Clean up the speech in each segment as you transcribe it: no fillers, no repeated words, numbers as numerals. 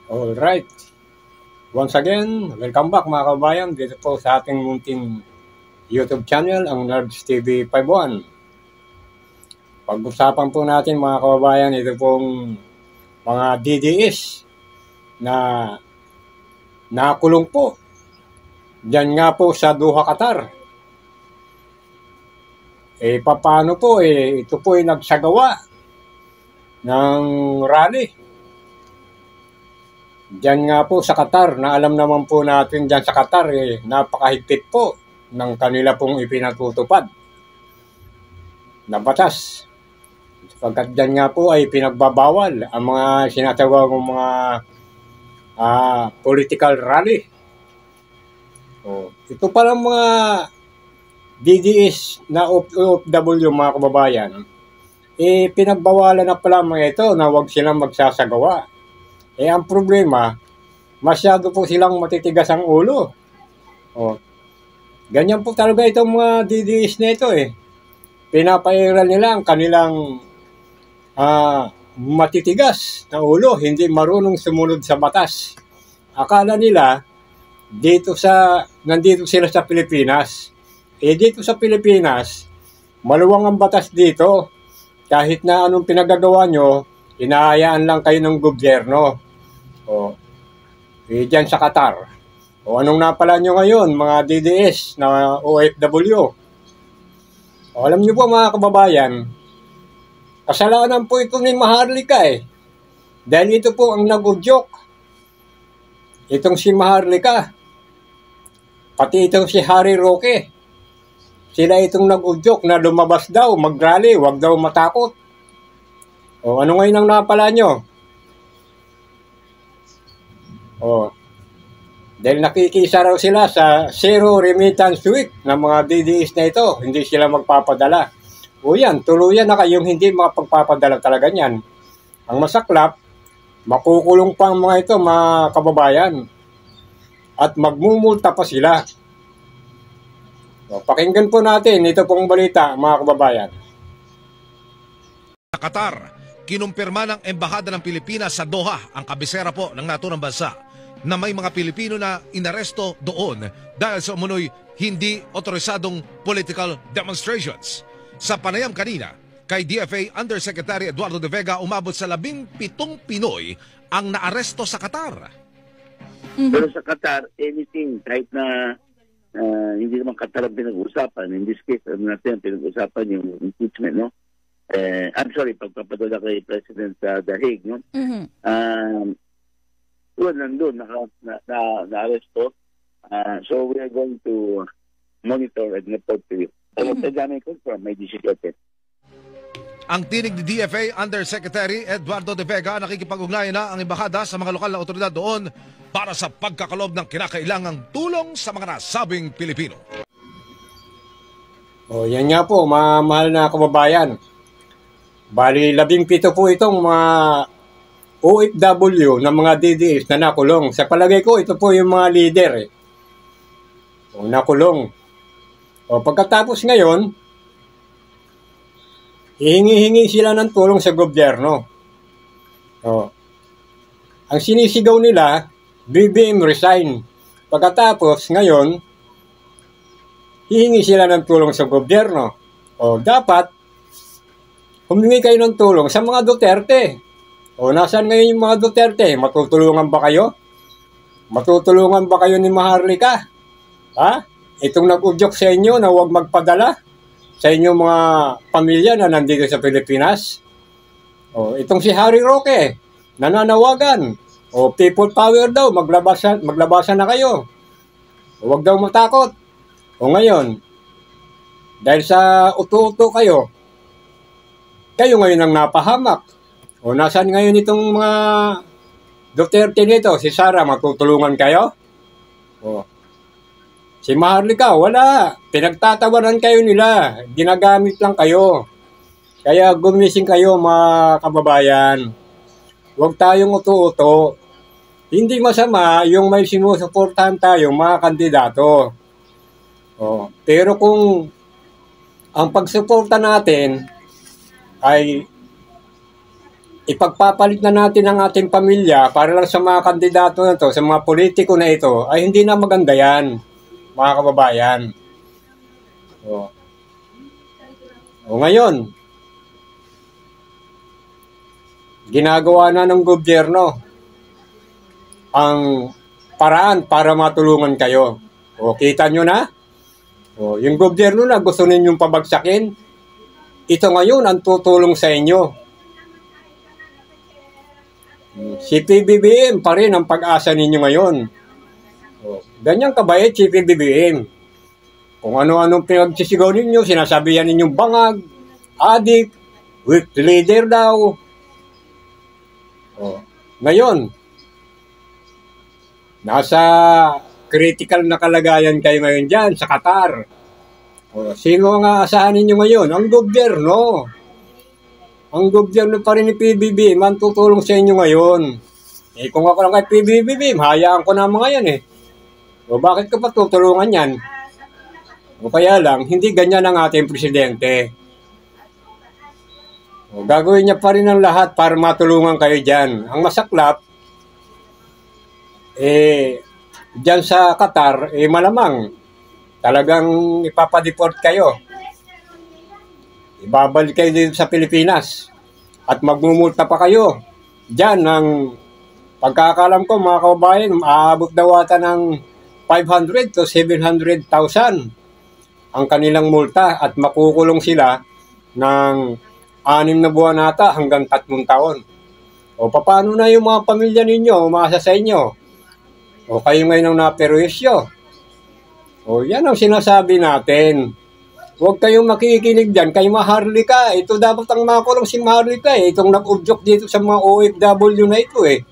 Alright. Once again, welcome back mga kabayan dito po sa ating munting YouTube channel, ang Nerds TV 51. Pag-usapan po natin mga kababayan, ito pong mga DDS na nakulong po. Diyan nga po sa Doha, Qatar. Paano po ito po ay nagsagawa ng rally. Diyan nga po sa Qatar, na alam naman po natin diyan sa Qatar, napakahigpit po ng kanila pong ipinatutupad na batas. Sapagkat diyan nga po ay pinagbabawal ang mga sinatawag ng mga political rally. Ito palang mga DDS na OFW mga kababayan, pinagbawalan na pala mga ito na huwag silang magsasagawa. Ang problema, masyado po silang matitigas ang ulo. Ganyan po talaga itong mga DDS na ito Pinapairal nila ang kanilang matitigas na ulo, hindi marunong sumunod sa batas. Akala nila, nandito sila sa Pilipinas. Dito sa Pilipinas, maluwang ang batas dito. Kahit na anong pinagagawa nyo, inaayaan lang kayo ng gobyerno. Diyan sa Qatar. Anong napala nyo ngayon, mga DDS na OFW? Alam nyo po mga kababayan, kasalanan po ito ni Maharlika Dahil ito po ang nag-udyok. Itong si Maharlika. Pati itong si Harry Roque. Sila itong nag-udyok na lumabas daw, mag-rally, wag daw matakot. Ano ngayon ang napala nyo? Dahil nakikisa raw sila sa Zero Remittance Week ng mga DDS na ito, hindi sila magpapadala. Yan, tuluyan na kayong hindi makapagpapadala talaga niyan. Ang masaklap, makukulong pa ang mga ito, mga kababayan. At magmumulta pa sila. Pakinggan po natin ito pong balita, mga kababayan. Sa Qatar, kinumpirma ng Embahada ng Pilipinas sa Doha, ang kabisera po ng naturang bansa, na may mga Pilipino na inaresto doon dahil sa umunoy hindi otorisadong political demonstrations. Sa panayam kanina, kay DFA Undersecretary Eduardo de Vega, umabot sa 17 Pinoy ang naaresto sa Qatar. Pero sa Qatar, anything, kahit na hindi naman Qatar ang pinag-uusapan, in this case, natin pinag-uusapan yung impeachment, no? I'm sorry, pagpapadala kay President sa The Hague, no? Nandun, na-aresto. So we are going to monitor and report to you. May confirm, may decision. Ang tinig ni DFA Undersecretary Eduardo de Vega, nakikipag-ugnayan na ang embahada sa mga lokal na otoridad doon para sa pagkakalob ng kinakailangang tulong sa mga nasabing Pilipino. Yan nga po, mahal na kababayan. Bali, 17 po itong mga OFW ng mga DDS na nakulong. Sa palagay ko, ito po yung mga leader nakulong. Pagkatapos ngayon, hihingi sila ng tulong sa gobyerno. Ang sinisigaw nila, BBM resign. Pagkatapos ngayon, hihingi sila ng tulong sa gobyerno. Dapat, humingi kayo ng tulong sa mga Duterte. Nasaan ngayon yung mga Duterte? Matutulungan ba kayo? Matutulungan ba kayo ni Maharlika? Itong nag-udyok sa inyo na huwag magpadala sa inyong mga pamilya na nandito sa Pilipinas? Itong si Harry Roque, nananawagan. People power daw, maglabasan na kayo. Huwag daw matakot. Ngayon, dahil sa uto-uto kayo ngayon ang napahamak. Nasaan ngayon itong mga Duterte nito? Si Sara, matutulungan kayo? Si Maharlika, wala. Pinagtatawanan kayo nila. Ginagamit lang kayo. Kaya gumising kayo mga kababayan. Huwag tayong uto-uto. Hindi masama yung may sinusuportahan tayong mga kandidato. Pero kung ang pagsuporta natin ay ipagpapalit na natin ang ating pamilya para lang sa mga kandidato na to, sa mga politiko na ito, ay hindi na maganda yan, mga kababayan. O ngayon, ginagawa na ng gobyerno ang paraan para matulungan kayo. O kita nyo na? O, yung gobyerno na gusto ninyong pabagsakin, ito ngayon ang tutulong sa inyo. Si PBBM pa rin ang pag-asa ninyo ngayon. O, ganyan kabait si PBBM. Kung ano-anong pinagsisigaw ninyo, sinasabihan ninyong bangag, adik, weak leader daw. O, ngayon, nasa critical na kalagayan kayo ngayon dyan sa Qatar. O, sino ang aasahan ninyo ngayon? Ang gobyerno. Ang gobyerno pa rin ni PBBM ang tutulong sa inyo ngayon. Eh kung ako lang kay PBBM, hayaan ko na mga yan eh. O bakit ka pa tutulungan yan? O kaya lang, hindi ganyan ang ating presidente. O gagawin niya pa rin ang lahat para matulungan kayo dyan. Ang masaklap, dyan sa Qatar, malamang talagang ipapadeport kayo. Ibabalik kayo dito sa Pilipinas at magmumulta pa kayo. Diyan, ang pagkakalam ko mga kababayan, aabot daw ata ng 500 to 700,000 ang kanilang multa at makukulong sila ng 6 na buwan ata hanggang 3 taon. O paano na yung mga pamilya ninyo, umasa sa inyo? O kayo ngayon ang naperwisyo? O yan ang sinasabi natin. Huwag kayong makikinig dyan kay Maharlika. Ito dapat ang makulong si Maharlika eh. Itong nag-udyok dito sa mga OFW na ito eh.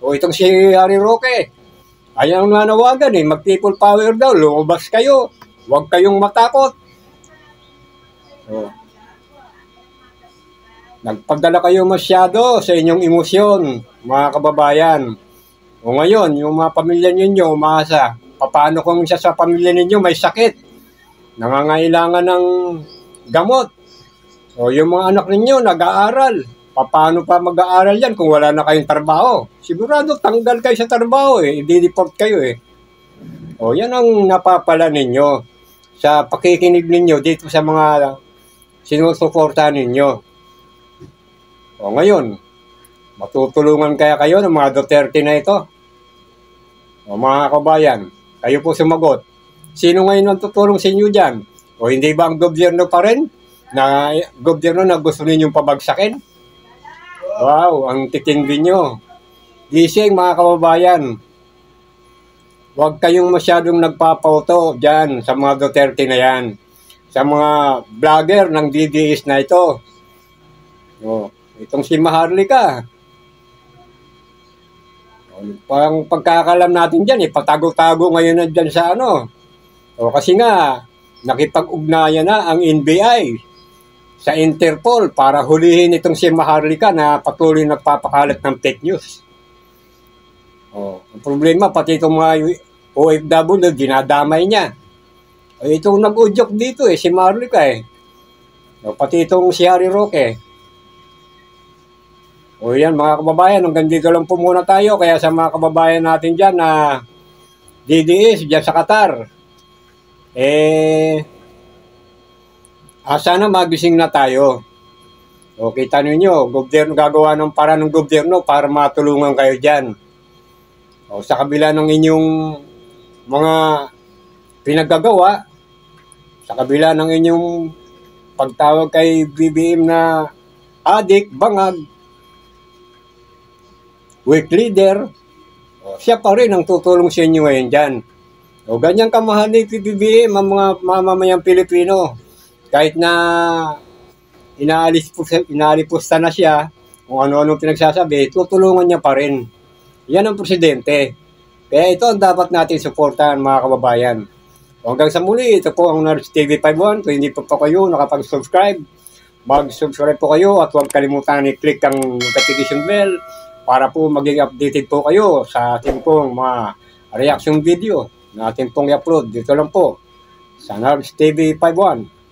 O itong si Harry Roque. Ayan ang nanawagan eh. Mag-people power daw. Lumabas kayo. Huwag kayong matakot. O. Nagpagdala kayo masyado sa inyong emosyon, mga kababayan. O ngayon, yung mga pamilya ninyo, umasa. Paano kung isa sa pamilya ninyo may sakit? Nangangailangan ng gamot. O yung mga anak ninyo nag-aaral. Paano pa mag-aaral yan kung wala na kayong trabaho? Sigurado tanggal kayo sa trabaho eh. I-deport kayo eh. O yan ang napapala ninyo sa pakikinig ninyo dito sa mga sinusuportahan ninyo. O ngayon, matutulungan kaya kayo ng mga Duterte na ito? O mga kabayan, kayo po sumagot. Sino ngayon ang tutulong sa inyo dyan? O hindi ba ang gobyerno pa rin? Na gobyerno na gusto ninyong pabagsakin? Wow, ang titindi nyo. Gising mga kababayan. Huwag kayong masyadong nagpapauto dyan sa mga Duterte na yan. Sa mga vlogger ng DDS na ito. O, itong si Maharlika. Pang pagkakalam natin dyan, patago-tago ngayon na dyan sa ano. O kasi nga, nakipag-ugnayan na ang NBI sa Interpol para hulihin itong si Maharlika na patuloy nagpapakalat ng fake news. O, ang problema, pati itong mga OFW, dinadamay niya. O, itong nag-udyok dito si Maharlika eh. O, pati itong si Harry Roque. O yan mga kababayan, hanggang dito lang po muna tayo. Kaya sa mga kababayan natin dyan na DDS dyan sa Qatar, sana magising na tayo. O kita ninyo, gobyerno gagawa ng paraan ng gobyerno para matulungan kayo dyan. O sa kabila ng inyong mga pinaggagawa, sa kabila ng inyong pagtawag kay BBM na adik, bangag, weak leader, siya pa rin ang tutulong sa inyo ngayon dyan. O ganyan kamahal ni PBBM ang mga mamamayang Pilipino. Kahit na inalipusta na siya, kung ano-ano pinagsasabi, tutulungan niya pa rin. Yan ang presidente. Kaya ito ang dapat natin suportahan mga kababayan. O hanggang sa muli, ito po ang Nards TV51. Kung hindi po kayo nakapag-subscribe, mag-subscribe po kayo at huwag kalimutan i-click ang notification bell para po maging updated po kayo sa ating pong mga reaction video na ating pong i-upload. Dito lang po sa Nards TV51.